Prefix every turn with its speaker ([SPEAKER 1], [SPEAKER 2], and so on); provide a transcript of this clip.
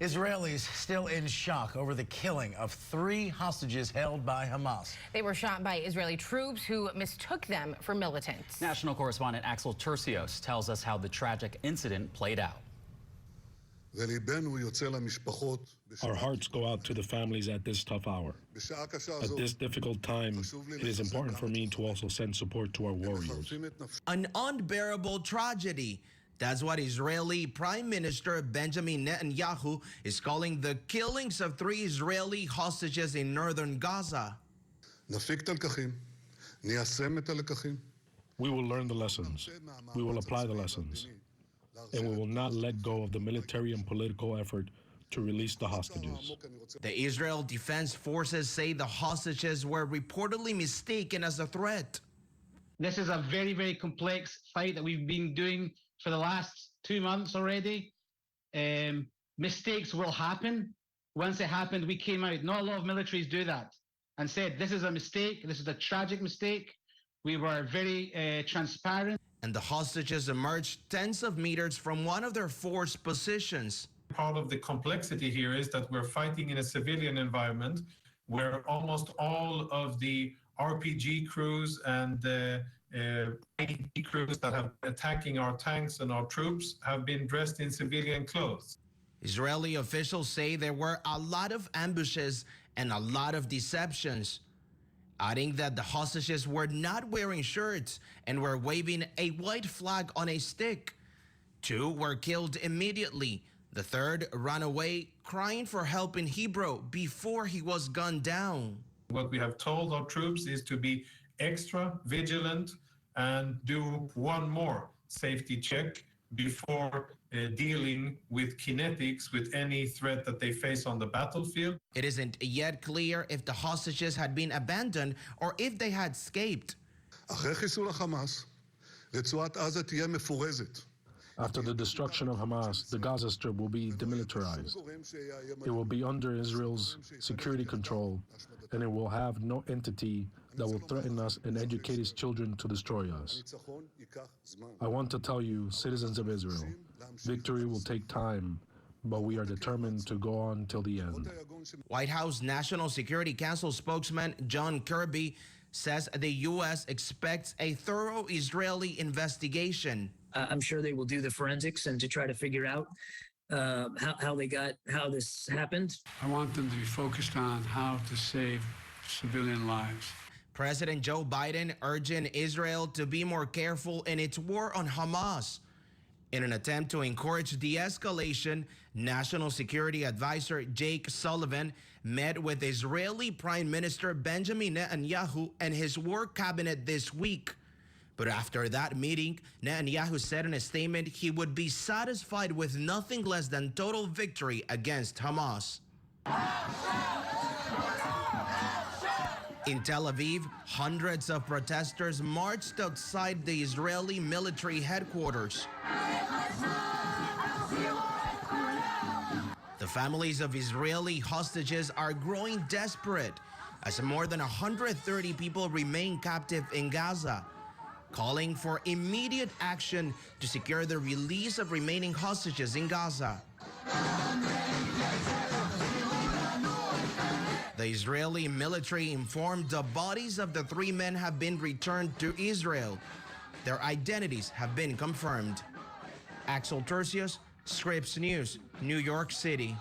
[SPEAKER 1] Israelis still in shock over the killing of 3 hostages held by Hamas.
[SPEAKER 2] They were shot by Israeli troops who mistook them for militants.
[SPEAKER 3] National correspondent Axel Tercios tells us how the tragic incident played out.
[SPEAKER 4] Our hearts go out to the families at this tough hour. At this difficult time, it is important for me to also send support to our warriors.
[SPEAKER 5] An unbearable tragedy. That's what Israeli Prime Minister Benjamin Netanyahu is calling the killings of 3 Israeli hostages in northern Gaza.
[SPEAKER 4] We will learn the lessons. We will apply the lessons. And we will not let go of the military and political effort to release the hostages.
[SPEAKER 5] The Israel Defense Forces say the hostages were reportedly mistaken as a threat.
[SPEAKER 6] This is a very, very complex fight that we've been doing for the last 2 months already. Mistakes will happen. Once it happened, we came out. Not a lot of militaries do that and said, this is a mistake. This is a tragic mistake. We were very transparent.
[SPEAKER 5] And the hostages emerged tens of meters from one of their forced positions.
[SPEAKER 7] Part of the complexity here is that we're fighting in a civilian environment where almost all of the RPG crews and AED crews that have been attacking our tanks and our troops have been dressed in civilian clothes.
[SPEAKER 5] Israeli officials say there were a lot of ambushes and a lot of deceptions, adding that the hostages were not wearing shirts and were waving a white flag on a stick. 2 were killed immediately. The 3rd ran away, crying for help in Hebrew before he was gunned down.
[SPEAKER 7] What we have told our troops is to be extra vigilant and do one more safety check before dealing with kinetics with any threat that they face on the battlefield.
[SPEAKER 5] It isn't yet clear if the hostages had been abandoned or if they had escaped.
[SPEAKER 4] After the destruction of Hamas, the Gaza Strip will be demilitarized. It will be under Israel's security control, and it will have no entity that will threaten us and educate its children to destroy us. I want to tell you, citizens of Israel, victory will take time, but we are determined to go on till the end.
[SPEAKER 5] White House National Security Council spokesman John Kirby says the U.S. expects a thorough Israeli investigation.
[SPEAKER 8] I'm sure they will do the forensics and to try to figure out how this happened.
[SPEAKER 9] I want them to be focused on how to save civilian lives.
[SPEAKER 5] President Joe Biden urging Israel to be more careful in its war on Hamas. In an attempt to encourage de-escalation, National Security Advisor Jake Sullivan met with Israeli Prime Minister Benjamin Netanyahu and his war cabinet this week. But after that meeting, Netanyahu said in a statement he would be satisfied with nothing less than total victory against Hamas. In Tel Aviv, hundreds of protesters marched outside the Israeli military headquarters. The families of Israeli hostages are growing desperate as more than 130 people remain captive in Gaza, calling for immediate action to secure the release of remaining hostages in Gaza. The Israeli military informed the bodies of the 3 men have been returned to Israel. Their identities have been confirmed. Axel Tercios, Scripps News, New York City.